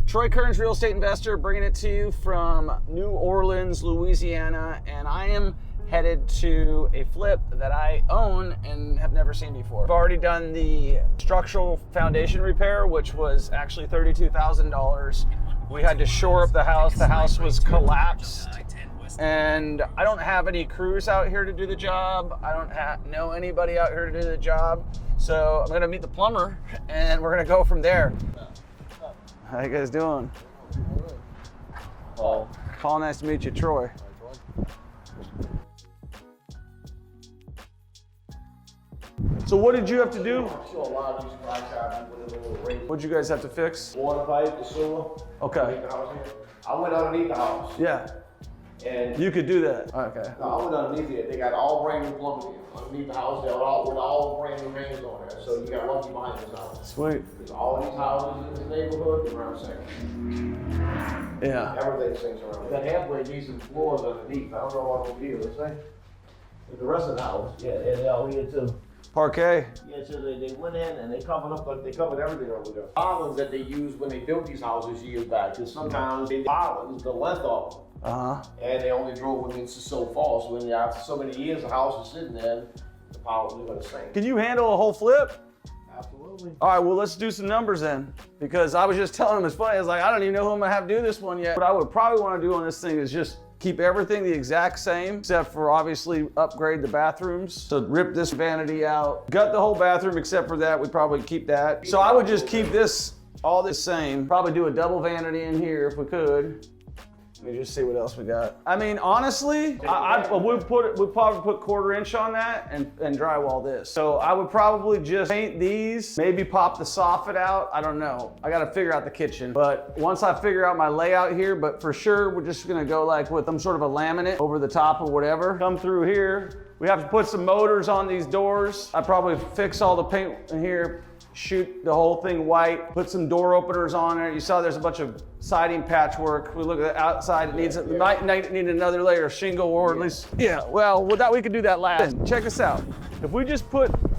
Troy Kearns, real estate investor, bringing it to you from New Orleans, Louisiana, and I am headed to a flip that I own and have never seen before. I've already done the structural foundation repair, which was actually $32,000. We had to shore up the house. The house was collapsed. And I don't have any crews out here to do the job. I don't know anybody out here to do the job. So I'm gonna meet the plumber and we're gonna go from there. How you guys doing? Paul. Paul, nice to meet you. Troy. So what did you have to do? What did you guys have to fix? Water pipe, the sewer. Okay. I went underneath the house. Yeah. And you could do that. Okay. No, I went underneath it. They got all brand new plumbing underneath the house. They're all with all brand new mains on there. So you got lucky behind this house. Sweet. Because all these houses in this neighborhood are around second. Yeah. Everything sinks around. That halfway decent floors underneath. I don't know what over here. Let's say. But the rest of the house, yeah, they're all here too. Parquet. Yeah, so they went in and they covered everything over there. Islands that they used when they built these houses years back, because sometimes they islands, the length of them. And they only drove them into so far. So when after so many years, the house is sitting there, the power was going to sink. Can you handle a whole flip? Absolutely. All right, well, let's do some numbers then. Because I was just telling him, it's funny, I was like, I don't even know who I'm gonna have to do this one yet. What I would probably want to do on this thing is just keep everything the exact same, except for obviously upgrade the bathrooms. So rip this vanity out, gut the whole bathroom except for that, we'd probably keep that. So I would just keep this, all the same. Probably do a double vanity in here if we could. Let me just see what else we got. I mean, honestly, we'd probably put 1/4 inch on that and drywall this. So I would probably just paint these, maybe pop the soffit out. I don't know. I gotta figure out the kitchen. But once I figure out my layout here, but for sure, we're just gonna go like with some sort of a laminate over the top or whatever. Come through here. We have to put some motors on these doors. I probably fix all the paint in here, shoot the whole thing white, put some door openers on it. You saw there's a bunch of siding patchwork. We look at the outside, it might need another layer of shingle or at least, yeah, well, with that, we could do that last. Check this out. If we just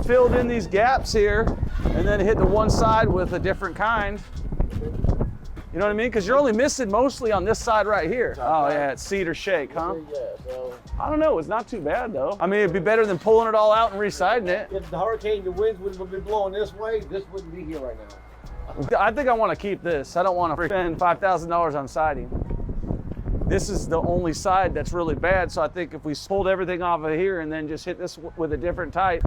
filled in these gaps here and then hit the one side with a different kind, you know what I mean? Because you're only missing mostly on this side right here. Oh yeah, it's cedar shake, huh? Yeah, so. I don't know, it's not too bad though. I mean, it'd be better than pulling it all out and residing it. If the hurricane, the winds would be blowing this way, this wouldn't be here right now. I think I want to keep this. I don't want to spend $5,000 on siding. This is the only side that's really bad, so I think if we pulled everything off of here and then just hit this with a different type,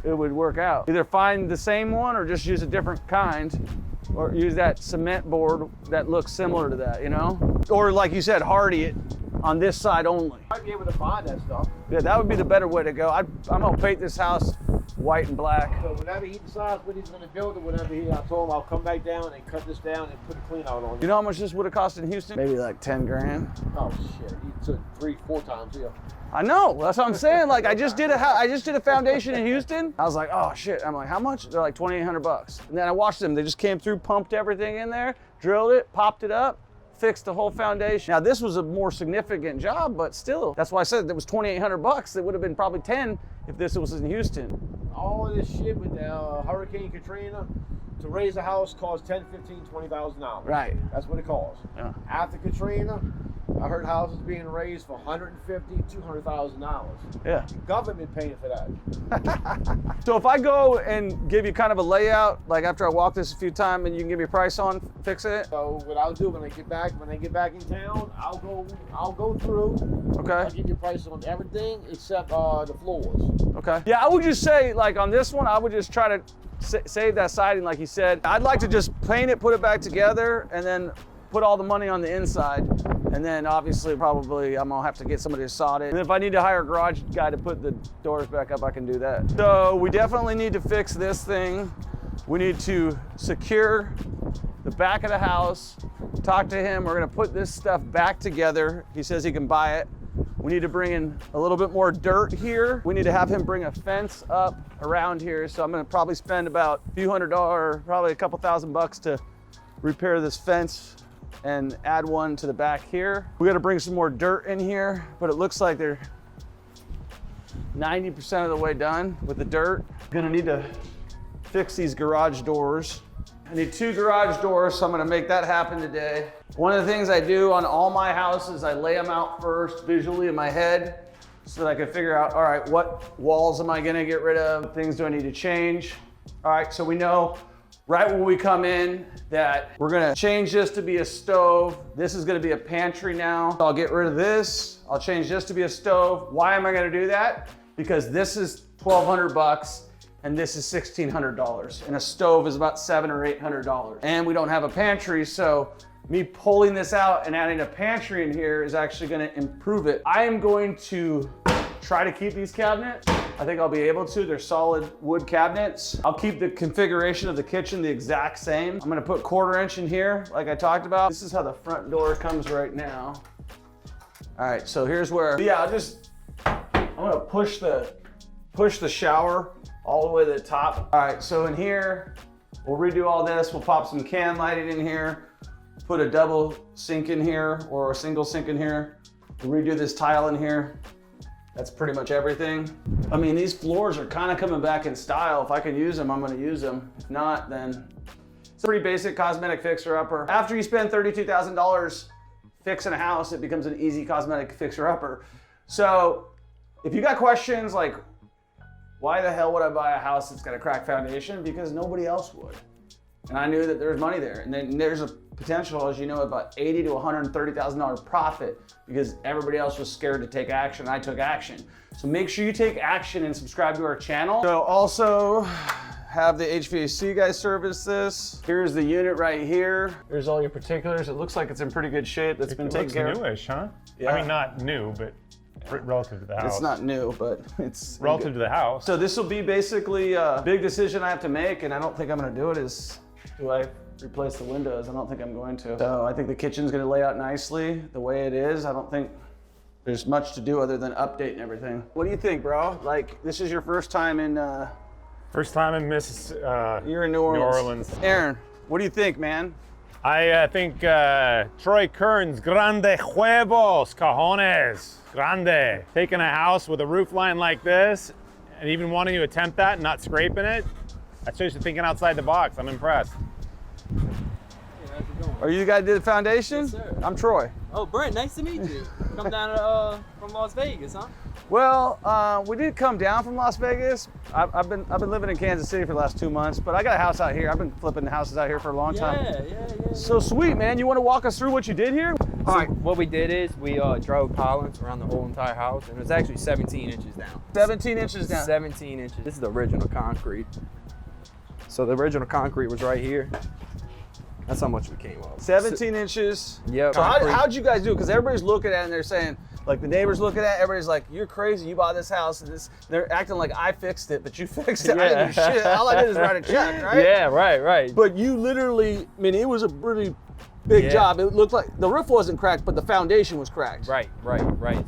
it would work out. Either find the same one or just use a different kind, or use that cement board that looks similar to that, you know? Or like you said, hardy it on this side only. Might be able to find that stuff. Yeah, that would be the better way to go. I'm gonna paint this house white and black. So whenever he decides what he's gonna build or whatever, I told him I'll come back down and cut this down and put a clean out on it. You know how much this would have cost in Houston? Maybe like 10 grand. Oh shit, he took 3-4 times here. I know, that's what I'm saying. Like I just did a foundation in Houston. I was like, oh shit. I'm like, how much? They're like $2,800. And then I watched them. They just came through, pumped everything in there, drilled it, popped it up, fixed the whole foundation. Now this was a more significant job, but still, that's why I said it was $2,800. It would have been probably 10 if this was in Houston. All of this shit with Hurricane Katrina, to raise a house costs $10,000, $15,000, $20,000. Right. That's what it costs. Yeah. After Katrina, I heard houses being raised for $150,000, $200,000. Yeah. The government paying for that. So if I go and give you kind of a layout, like after I walk this a few times, and you can give me a price on fixing it? So what I'll do when I get back in town, I'll go through. Okay. I'll give you a price on everything except the floors. Okay. Yeah, I would just say, like on this one, I would just try to save that siding, like you said. I'd like to just paint it, put it back together, and then put all the money on the inside. And then obviously probably I'm gonna have to get somebody to sod it. And if I need to hire a garage guy to put the doors back up, I can do that. So we definitely need to fix this thing. We need to secure the back of the house, talk to him. We're gonna put this stuff back together. He says he can buy it. We need to bring in a little bit more dirt here. We need to have him bring a fence up around here. So I'm gonna probably spend about a few $100, probably a couple $1,000 to repair this fence and add one to the back here. We gotta bring some more dirt in here, but it looks like they're 90% of the way done with the dirt. Gonna need to fix these garage doors. I need 2 garage doors, so I'm gonna make that happen today. One of the things I do on all my houses, I lay them out first visually in my head so that I can figure out, all right, what walls am I gonna get rid of? Things do I need to change? All right, so we know right when we come in that we're gonna change this to be a stove. This is gonna be a pantry now. I'll get rid of this. I'll change this to be a stove. Why am I gonna do that? Because this is $1,200 and this is $1,600. And a stove is about $700 or $800. And we don't have a pantry, so me pulling this out and adding a pantry in here is actually gonna improve it. I am going to try to keep these cabinets. I think I'll be able to. They're solid wood cabinets. I'll keep the configuration of the kitchen the exact same. I'm gonna put 1/4 inch in here, like I talked about. This is how the front door comes right now. All right, so here's where, yeah, I'm gonna push the shower all the way to the top. All right, so in here, we'll redo all this. We'll pop some can lighting in here, put a double sink in here or a single sink in here. We'll redo this tile in here. That's pretty much everything. I mean, these floors are kind of coming back in style. If I can use them, I'm gonna use them. If not, then it's a pretty basic cosmetic fixer-upper. After you spend $32,000 fixing a house, it becomes an easy cosmetic fixer-upper. So if you got questions like, why the hell would I buy a house that's got a cracked foundation? Because nobody else would. And I knew that there's money there. And then there's a potential, as you know, about $80,000 to $130,000 profit because everybody else was scared to take action. I took action. So make sure you take action and subscribe to our channel. So also have the HVAC guys service this. Here's the unit right here. There's all your particulars. It looks like it's in pretty good shape. That's been taken care of. It looks newish, huh? Yeah. I mean, not new, but relative to the house. It's not new, but it's relative to the house. So this will be basically a big decision I have to make, and I don't think I'm gonna do it is, do I replace the windows? I don't think I'm going to. So I think the kitchen's gonna lay out nicely the way it is. I don't think there's much to do other than updating everything. What do you think, bro? Like, this is your first time in First time in you're in New Orleans. New Orleans. Aaron, what do you think, man? I think Troy Kern's grande huevos, cajones, grande. Taking a house with a roof line like this and even wanting to attempt that and not scraping it, that's just thinking outside the box. I'm impressed. Hey, how's it going? Are you the guy that did the foundation? Yes, sir. I'm Troy. Oh, Brent, nice to meet you. Come down from Las Vegas, huh? Well, we did come down from Las Vegas. I've been living in Kansas City for the last 2 months, but I got a house out here. I've been flipping houses out here for a long time. Yeah. So sweet, man. You want to walk us through what you did here? All right, what we did is we drove pilings around the whole entire house, and it was actually 17 inches down. 17 inches down. 17 inches. This is the original concrete. So the original concrete was right here. That's how much we came up. 17 inches. Yep. So how'd you guys do it? Because everybody's looking at it and they're saying, like the neighbors looking at it, everybody's like, you're crazy, you bought this house. And they're acting like I fixed it, but you fixed it. I didn't do shit. All I did is write a check, right? Yeah, right. But you literally, I mean, it was a pretty big job. It looked like the roof wasn't cracked, but the foundation was cracked. Right.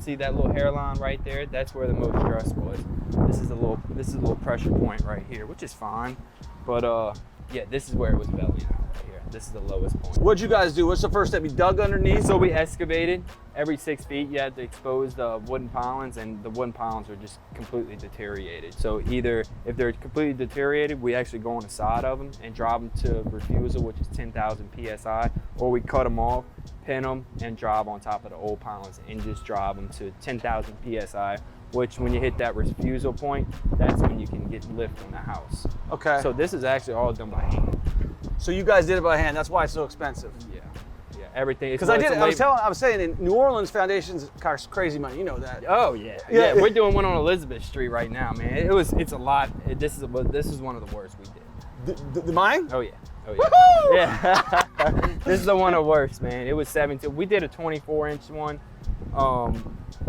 See that little hairline right there? That's where the most stress was. This is a little pressure point right here, which is fine. But yeah, this is where it was bellying out right here. This is the lowest point. What'd you guys do? What's the first step? You dug underneath? So we excavated. Every 6 feet, you had to expose the wooden pilings, and the wooden pilings are just completely deteriorated. So either if they're completely deteriorated, we actually go on the side of them and drop them to refusal, which is 10,000 PSI, or we cut them off, pin them, and drive on top of the old pilings and just drive them to 10,000 PSI, which when you hit that refusal point, that's when you can get lift on the house. Okay. So this is actually all done by hand. So you guys did it by hand. That's why it's so expensive. Yeah, everything. Because I was saying in New Orleans, foundations cost crazy money. You know that. Oh yeah. We're doing one on Elizabeth Street right now, man. It's a lot. This is one of the worst we did. The mine? Oh yeah. Woo-hoo! Yeah. This is the one of the worst, man. It was 17. We did a 24-inch one.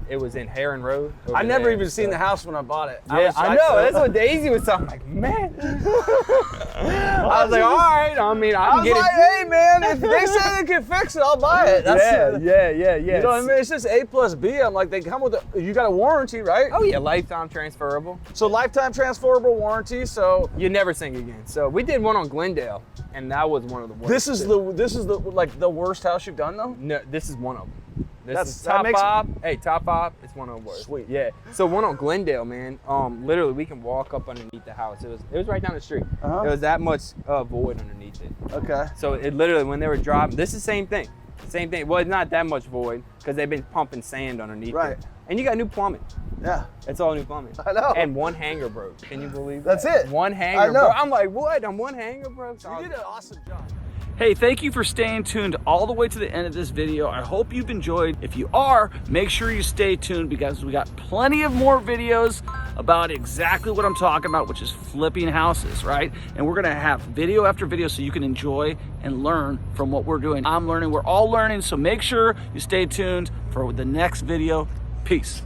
It was in Heron Road. I never even seen the house when I bought it. Yeah, I know. That's what Daisy was talking. Like, man. I was like, all right. I mean, I can get it. Hey, man, if they say they can fix it, I'll buy it. Yeah. You know what I mean? It's just A plus B. I'm like, they come with you got a warranty, right? Oh yeah, lifetime transferable. So lifetime transferable warranty. So you never sing again. So we did one on Glendale, and that was one of the worst. This is the like the worst house you've done though. No, this is one of them. This is top 5. Hey, top 5. It's one of the worst. Sweet. Yeah. So one on Glendale, man. Literally we can walk up underneath the house. It was right down the street. Uh-huh. It was that much void underneath it. Okay. So it literally, when they were driving, this is the same thing. Same thing. Well, it's not that much void because they've been pumping sand underneath Right. it. And you got new plumbing. Yeah. It's all new plumbing. I know. And one hanger broke. Can you believe that? That's it. One hanger I know. broke. I'm like, what? On one hanger broke? So You did an awesome job. Hey, thank you for staying tuned all the way to the end of this video. I hope you've enjoyed. If you are, make sure you stay tuned because we got plenty of more videos about exactly what I'm talking about, which is flipping houses, right? And we're gonna have video after video so you can enjoy and learn from what we're doing. I'm learning, we're all learning, so make sure you stay tuned for the next video. Peace.